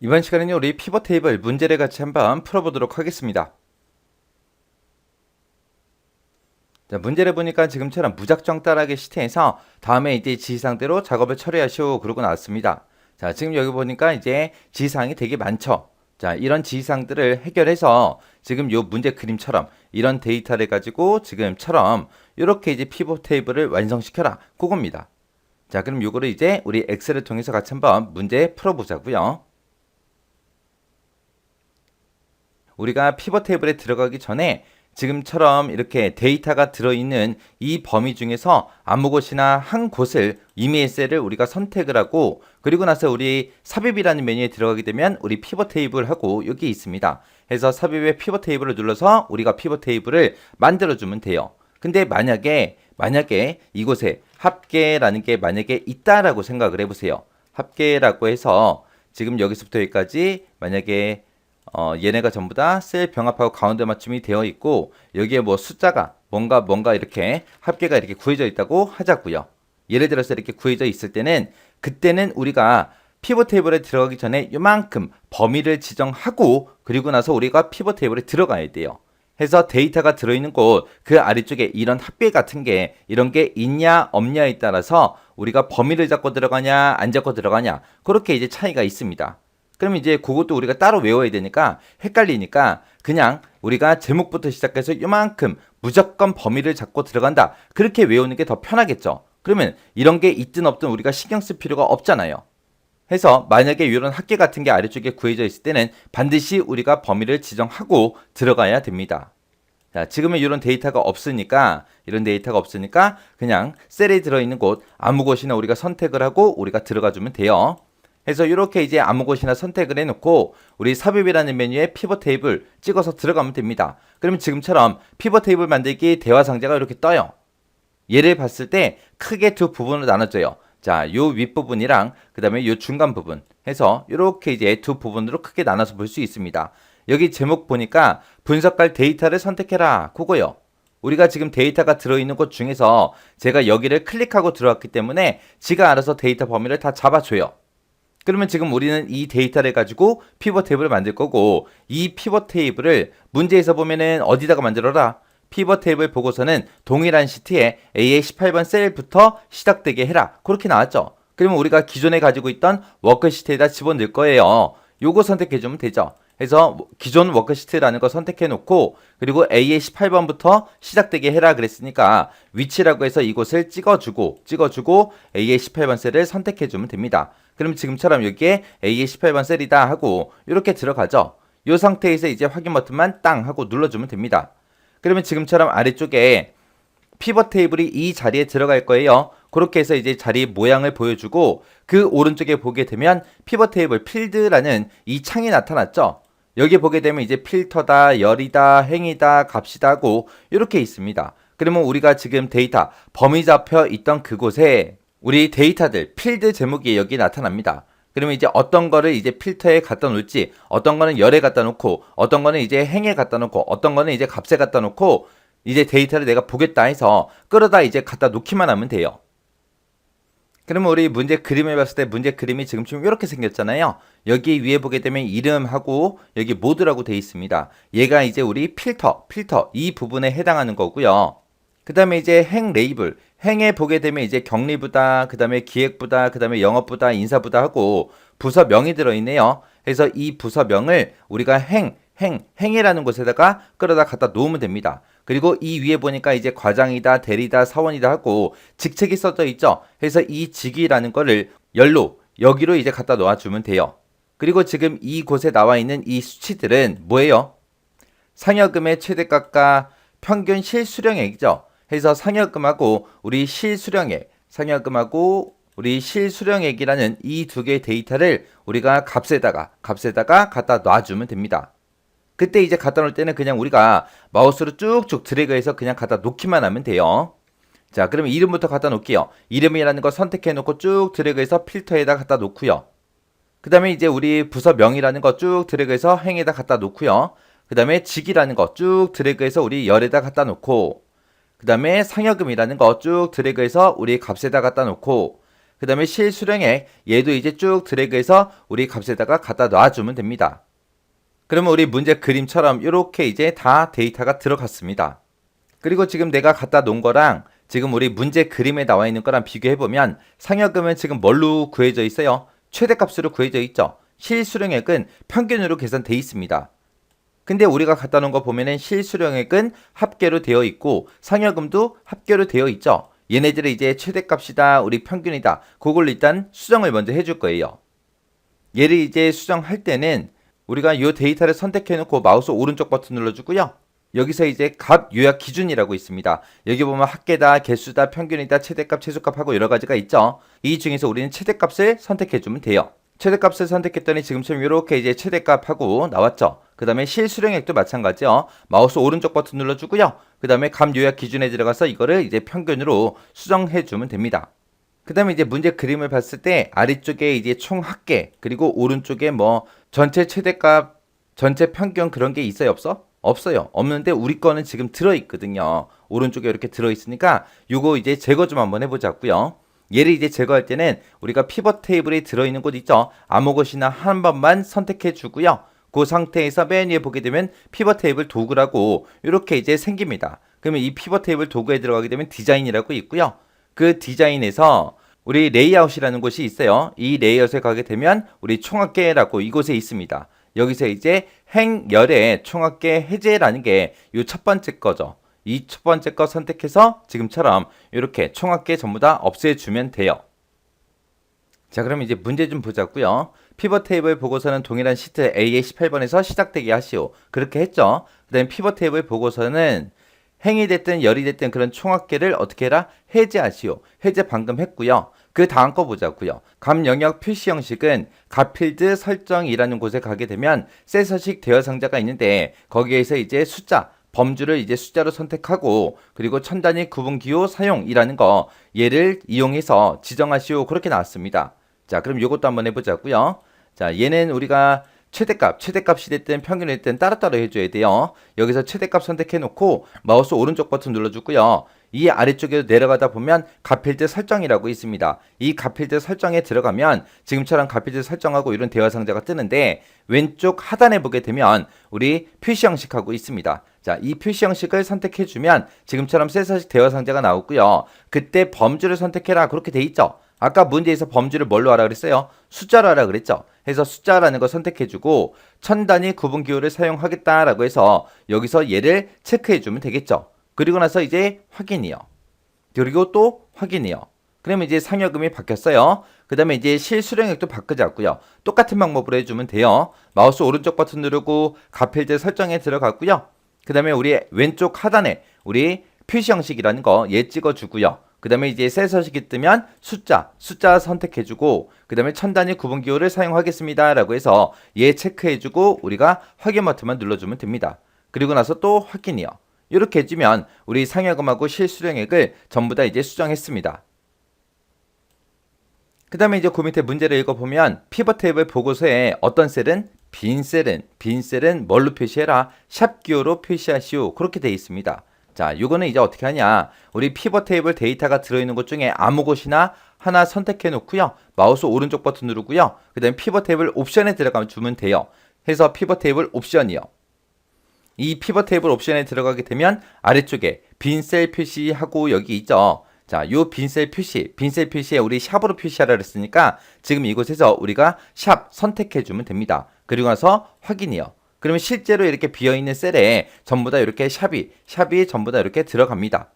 이번 시간에는 우리 피벗 테이블 문제를 같이 한번 풀어보도록 하겠습니다. 자, 문제를 보니까 지금처럼 무작정 따라하기 시트에서 다음에 이제 지시사항대로 작업을 처리하시오 그러고 나왔습니다. 자, 지금 여기 보니까 이제 지시사항이 되게 많죠. 자, 이런 지시사항들을 해결해서 지금 요 문제 그림처럼 이런 데이터를 가지고 지금처럼 이렇게 이제 피벗 테이블을 완성시켜라 그겁니다. 자, 그럼 요거를 이제 우리 엑셀을 통해서 같이 한번 문제 풀어보자고요. 우리가 피벗 테이블에 들어가기 전에 지금처럼 이렇게 데이터가 들어있는 이 범위 중에서 아무 곳이나 한 곳을 이메일 셀을 우리가 선택을 하고, 그리고 나서 우리 삽입이라는 메뉴에 들어가게 되면 우리 피벗 테이블하고 여기 있습니다. 해서 삽입의 피벗 테이블을 눌러서 우리가 피벗 테이블을 만들어주면 돼요. 근데 만약에 이곳에 합계라는 게 만약에 있다라고 생각을 해보세요. 합계라고 해서 지금 여기서부터 여기까지 만약에 얘네가 전부 다 셀 병합하고 가운데 맞춤이 되어 있고, 여기에 뭐 숫자가 뭔가 이렇게 합계가 이렇게 구해져 있다고 하자고요. 예를 들어서 이렇게 구해져 있을 때는, 그때는 우리가 피벗 테이블에 들어가기 전에 요만큼 범위를 지정하고, 그리고 나서 우리가 피벗 테이블에 들어가야 돼요. 해서 데이터가 들어있는 곳 그 아래쪽에 이런 합계 같은 게 이런 게 있냐 없냐에 따라서 우리가 범위를 잡고 들어가냐 안 잡고 들어가냐, 그렇게 이제 차이가 있습니다. 그럼 이제 그것도 우리가 따로 외워야 되니까 헷갈리니까 그냥 우리가 제목부터 시작해서 요만큼 무조건 범위를 잡고 들어간다, 그렇게 외우는 게 더 편하겠죠. 그러면 이런 게 있든 없든 우리가 신경 쓸 필요가 없잖아요. 해서 만약에 이런 합계 같은 게 아래쪽에 구해져 있을 때는 반드시 우리가 범위를 지정하고 들어가야 됩니다. 자, 지금은 이런 데이터가 없으니까 그냥 셀에 들어있는 곳 아무 곳이나 우리가 선택을 하고 우리가 들어가 주면 돼요. 해서 이렇게 이제 아무 곳이나 선택을 해놓고 우리 삽입이라는 메뉴에 피벗 테이블 찍어서 들어가면 됩니다. 그러면 지금처럼 피벗 테이블 만들기 대화 상자가 이렇게 떠요. 얘를 봤을 때 크게 두 부분으로 나눠져요. 자, 요 윗부분이랑 그 다음에 요 중간 부분 해서 이렇게 이제 두 부분으로 크게 나눠서 볼 수 있습니다. 여기 제목 보니까 분석할 데이터를 선택해라 그거요. 우리가 지금 데이터가 들어있는 곳 중에서 제가 여기를 클릭하고 들어왔기 때문에 지가 알아서 데이터 범위를 다 잡아줘요. 그러면 지금 우리는 이 데이터를 가지고 피벗 테이블을 만들 거고, 이 피벗 테이블을 문제에서 보면은 어디다가 만들어라? 피벗 테이블 보고서는 동일한 시트에 AA18번 셀부터 시작되게 해라, 그렇게 나왔죠. 그러면 우리가 기존에 가지고 있던 워크시트에다 집어넣을 거예요. 요거 선택해주면 되죠. 해서 기존 워크시트라는 거 선택해 놓고, 그리고 AA18번부터 시작되게 해라 그랬으니까 위치라고 해서 이곳을 찍어주고 AA18번 셀을 선택해 주면 됩니다. 그럼 지금처럼 여기에 AA18번 셀이다 하고 이렇게 들어가죠. 이 상태에서 이제 확인 버튼만 땅 하고 눌러주면 됩니다. 그러면 지금처럼 아래쪽에 피벗 테이블이 이 자리에 들어갈 거예요. 그렇게 해서 이제 자리 모양을 보여주고, 그 오른쪽에 보게 되면 피벗 테이블 필드라는 이 창이 나타났죠. 여기 보게 되면 이제 필터다, 열이다, 행이다, 값이다 하고 이렇게 있습니다. 그러면 우리가 지금 데이터 범위 잡혀 있던 그곳에 우리 데이터들 필드 제목이 여기 나타납니다. 그러면 이제 어떤 거를 이제 필터에 갖다 놓을지, 어떤 거는 열에 갖다 놓고, 어떤 거는 이제 행에 갖다 놓고, 어떤 거는 이제 값에 갖다 놓고, 이제 데이터를 내가 보겠다 해서 끌어다 이제 갖다 놓기만 하면 돼요. 그러면 우리 문제 그림을 봤을 때 문제 그림이 지금쯤 이렇게 생겼잖아요. 여기 위에 보게 되면 이름하고 여기 모드라고 되어 있습니다. 얘가 이제 우리 필터 이 부분에 해당하는 거고요. 그 다음에 이제 행 레이블, 행에 보게 되면 이제 격리부다, 그 다음에 기획부다, 그 다음에 영업부다, 인사부다 하고 부서명이 들어있네요. 그래서 이 부서명을 우리가 행이라는 곳에다가 끌어다 갖다 놓으면 됩니다. 그리고 이 위에 보니까 이제 과장이다, 대리다, 사원이다 하고 직책이 써져 있죠. 그래서 이 직위라는 거를 열로 여기로 이제 갖다 놓아주면 돼요. 그리고 지금 이곳에 나와 있는 이 수치들은 뭐예요? 상여금의 최대가가 평균 실수령액이죠. 해서 상여금하고 우리 실수령액이라는 이 두 개의 데이터를 우리가 값에다가 갖다 놔주면 됩니다. 그때 이제 갖다 놓을 때는 그냥 우리가 마우스로 쭉쭉 드래그해서 그냥 갖다 놓기만 하면 돼요. 자, 그러면 이름부터 갖다 놓을게요. 이름이라는 거 선택해 놓고 쭉 드래그해서 필터에다 갖다 놓고요. 그 다음에 이제 우리 부서명이라는 거 쭉 드래그해서 행에다 갖다 놓고요. 그 다음에 직이라는 거 쭉 드래그해서 우리 열에다 갖다 놓고, 그 다음에 상여금이라는 거 쭉 드래그해서 우리 값에다 갖다 놓고, 그 다음에 실수령액 얘도 이제 쭉 드래그해서 우리 값에다가 갖다 놔주면 됩니다. 그러면 우리 문제 그림처럼 이렇게 이제 다 데이터가 들어갔습니다. 그리고 지금 내가 갖다 놓은 거랑 지금 우리 문제 그림에 나와 있는 거랑 비교해보면 상여금은 지금 뭘로 구해져 있어요? 최대값으로 구해져 있죠. 실수령액은 평균으로 계산돼 있습니다. 근데 우리가 갖다 놓은 거 보면은 실수령액은 합계로 되어 있고 상여금도 합계로 되어 있죠. 얘네들이 이제 최대값이다, 우리 평균이다. 그걸 일단 수정을 먼저 해줄 거예요. 얘를 이제 수정할 때는 우리가 이 데이터를 선택해 놓고 마우스 오른쪽 버튼 눌러주고요. 여기서 이제 값 요약 기준이라고 있습니다. 여기 보면 합계다, 개수다, 평균이다, 최대값, 최소값하고 여러 가지가 있죠. 이 중에서 우리는 최대값을 선택해 주면 돼요. 최대값을 선택했더니 지금처럼 이렇게 이제 최대값하고 나왔죠. 그 다음에 실수령액도 마찬가지요. 마우스 오른쪽 버튼 눌러주고요. 그 다음에 값 요약 기준에 들어가서 이거를 이제 평균으로 수정해 주면 됩니다. 그 다음에 이제 문제 그림을 봤을 때 아래쪽에 이제 총 합계, 그리고 오른쪽에 뭐 전체 최대값, 전체 평균 그런 게 있어요, 없어? 없어요. 없는데 우리 거는 지금 들어있거든요. 오른쪽에 이렇게 들어있으니까 요거 이제 제거 좀 한번 해보자고요. 얘를 이제 제거할 때는 우리가 피벗 테이블에 들어있는 곳 있죠. 아무 곳이나 한 번만 선택해 주고요. 그 상태에서 맨 위에 보게 되면 피벗 테이블 도구라고 이렇게 이제 생깁니다. 그러면 이 피벗 테이블 도구에 들어가게 되면 디자인이라고 있고요. 그 디자인에서 우리 레이아웃이라는 곳이 있어요. 이 레이아웃에 가게 되면 우리 총합계라고 이곳에 있습니다. 여기서 이제 행열의 총합계 해제라는 게 이 첫 번째 거죠. 이 첫 번째 거 선택해서 지금처럼 이렇게 총합계 전부 다 없애주면 돼요. 자, 그럼 이제 문제 좀 보자고요. 피벗 테이블 보고서는 동일한 시트 A의 18번에서 시작되게 하시오. 그렇게 했죠. 그 다음에 피벗 테이블 보고서는 행이 됐든 열이 됐든 그런 총합계를 어떻게 해라? 해제하시오. 해제 방금 했고요. 그 다음 거 보자고요. 값 영역 표시 형식은 값필드 설정이라는 곳에 가게 되면 셀 서식 대여 상자가 있는데 거기에서 이제 숫자, 범주를 이제 숫자로 선택하고 그리고 천 단위 구분 기호 사용이라는 거 얘를 이용해서 지정하시오. 그렇게 나왔습니다. 자, 그럼 이것도 한번 해보자고요. 자, 얘는 우리가 최대값이 됐든 평균이 됐든 따로따로 해줘야 돼요. 여기서 최대값 선택해 놓고 마우스 오른쪽 버튼 눌러주고요. 이 아래쪽에 내려가다 보면 값필드 설정이라고 있습니다. 이 값필드 설정에 들어가면 지금처럼 값필드 설정하고 이런 대화 상자가 뜨는데 왼쪽 하단에 보게 되면 우리 표시 형식하고 있습니다. 자, 이 표시 형식을 선택해 주면 지금처럼 셀서식 대화 상자가 나오고요. 그때 범주를 선택해라 그렇게 돼 있죠. 아까 문제에서 범주를 뭘로 하라 그랬어요? 숫자로 하라 그랬죠. 해서 숫자라는 거 선택해주고 천 단위 구분 기호를 사용하겠다라고 해서 여기서 얘를 체크해주면 되겠죠. 그리고 나서 이제 확인이요. 그리고 또 확인이요. 그러면 이제 상여금이 바뀌었어요. 그 다음에 이제 실수령액도 바꾸자고요. 똑같은 방법으로 해주면 돼요. 마우스 오른쪽 버튼 누르고 값필드 설정에 들어갔고요. 그 다음에 우리 왼쪽 하단에 우리 표시 형식이라는 거 얘 찍어주고요. 그 다음에 이제 셀 서식이 뜨면 숫자 선택해주고 그 다음에 천 단위 구분 기호를 사용하겠습니다 라고 해서 얘 체크해주고 우리가 확인 버튼만 눌러주면 됩니다. 그리고 나서 또 확인이요. 이렇게 해주면 우리 상여금하고 실수령액을 전부 다 이제 수정했습니다. 그 다음에 이제 그 밑에 문제를 읽어보면 피벗 테이블 보고서에 어떤 셀은 빈 셀은 뭘로 표시해라? 샵 기호로 표시하시오. 그렇게 되어 있습니다. 자, 요거는 이제 어떻게 하냐? 우리 피벗 테이블 데이터가 들어있는 곳 중에 아무 곳이나 하나 선택해 놓고요. 마우스 오른쪽 버튼 누르고요. 그 다음에 피벗 테이블 옵션에 들어가면 주면 돼요. 해서 피벗 테이블 옵션이요. 이 피벗 테이블 옵션에 들어가게 되면 아래쪽에 빈 셀 표시하고 여기 있죠. 자, 요 빈 셀 표시에 우리 샵으로 표시하라 그랬으니까 지금 이곳에서 우리가 샵 선택해 주면 됩니다. 그리고 나서 확인이요. 그러면 실제로 이렇게 비어있는 셀에 전부 다 이렇게 샵이 전부 다 이렇게 들어갑니다.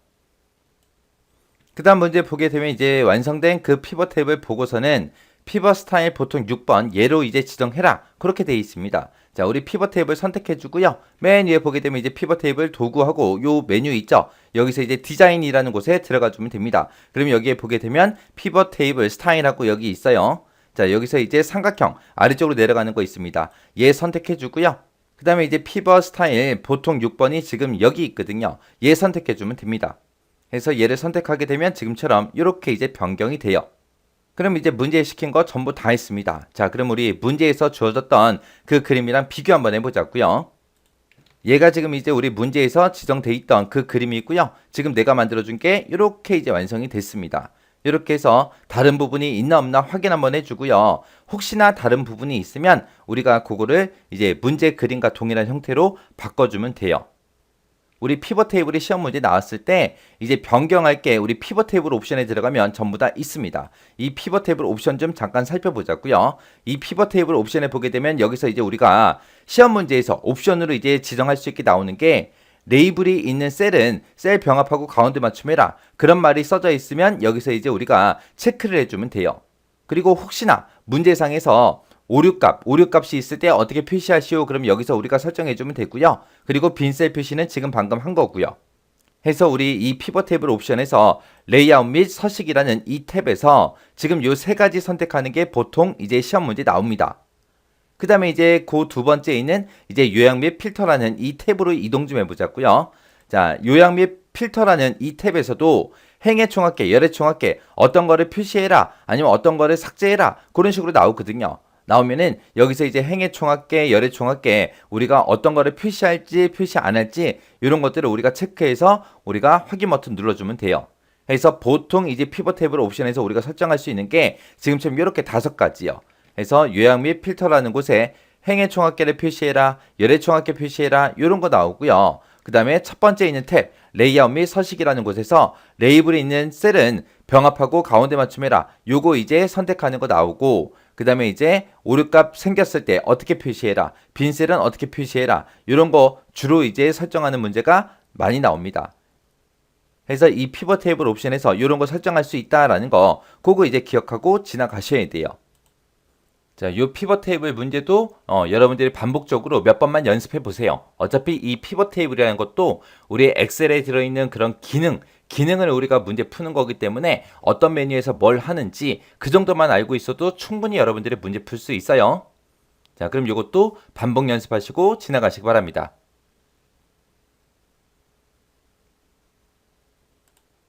그 다음 문제 보게 되면 이제 완성된 그 피벗 테이블 보고서는 피벗 스타일 보통 6번 얘로 이제 지정해라. 그렇게 되어 있습니다. 자, 우리 피벗 테이블 선택해 주고요. 맨 위에 보게 되면 이제 피벗 테이블 도구하고 요 메뉴 있죠. 여기서 이제 디자인이라는 곳에 들어가 주면 됩니다. 그러면 여기에 보게 되면 피벗 테이블 스타일하고 여기 있어요. 자, 여기서 이제 삼각형 아래쪽으로 내려가는 거 있습니다. 얘 선택해 주고요. 그 다음에 이제 피벗 스타일 보통 6번이 지금 여기 있거든요. 얘 선택해 주면 됩니다. 해서 얘를 선택하게 되면 지금처럼 이렇게 이제 변경이 돼요. 그럼 이제 문제 시킨 거 전부 다 했습니다. 자, 그럼 우리 문제에서 주어졌던 그 그림이랑 비교 한번 해보자고요. 얘가 지금 이제 우리 문제에서 지정돼 있던 그 그림이 있고요. 지금 내가 만들어준 게 이렇게 이제 완성이 됐습니다. 이렇게 해서 다른 부분이 있나 없나 확인 한번 해주고요. 혹시나 다른 부분이 있으면 우리가 그거를 이제 문제 그림과 동일한 형태로 바꿔주면 돼요. 우리 피벗 테이블이 시험 문제 나왔을 때 이제 변경할 게 우리 피벗 테이블 옵션에 들어가면 전부 다 있습니다. 이 피벗 테이블 옵션 좀 잠깐 살펴보자고요. 이 피벗 테이블 옵션에 보게 되면 여기서 이제 우리가 시험 문제에서 옵션으로 이제 지정할 수 있게 나오는 게 레이블이 있는 셀은 셀 병합하고 가운데 맞춤해라. 그런 말이 써져 있으면 여기서 이제 우리가 체크를 해주면 돼요. 그리고 혹시나 문제상에서 오류값이 있을 때 어떻게 표시하시오? 그럼 여기서 우리가 설정해주면 되고요. 그리고 빈셀 표시는 지금 방금 한 거고요. 해서 우리 이 피벗 테이블 옵션에서 레이아웃 및 서식이라는 이 탭에서 지금 요 세 가지 선택하는 게 보통 이제 시험 문제 나옵니다. 그 다음에 이제 그 두 번째 있는 이제 요약 및 필터라는 이 탭으로 이동 좀 해보자고요. 자, 요약 및 필터라는 이 탭에서도 행의 총합계, 열의 총합계, 어떤 거를 표시해라, 아니면 어떤 거를 삭제해라, 그런 식으로 나오거든요. 나오면은 여기서 이제 행의 총합계, 열의 총합계, 우리가 어떤 거를 표시할지 표시 안 할지 이런 것들을 우리가 체크해서 우리가 확인 버튼 눌러주면 돼요. 그래서 보통 이제 피벗 테이블 옵션에서 우리가 설정할 수 있는 게 지금처럼 이렇게 5가지요. 그래서 요약 및 필터라는 곳에 행의 총합계를 표시해라, 열의 총합계 표시해라, 이런 거 나오고요. 그 다음에 첫 번째 있는 탭, 레이아웃 및 서식이라는 곳에서 레이블이 있는 셀은 병합하고 가운데 맞춤해라. 요거 이제 선택하는 거 나오고, 그 다음에 이제 오류값 생겼을 때 어떻게 표시해라, 빈셀은 어떻게 표시해라, 이런 거 주로 이제 설정하는 문제가 많이 나옵니다. 그래서 이 피벗 테이블 옵션에서 이런 거 설정할 수 있다라는 거, 그거 이제 기억하고 지나가셔야 돼요. 자, 요 피벗 테이블 문제도 여러분들이 반복적으로 몇 번만 연습해 보세요. 어차피 이 피벗 테이블이라는 것도 우리 엑셀에 들어있는 그런 기능을 우리가 문제 푸는 거기 때문에 어떤 메뉴에서 뭘 하는지 그 정도만 알고 있어도 충분히 여러분들이 문제 풀 수 있어요. 자, 그럼 이것도 반복 연습하시고 지나가시기 바랍니다.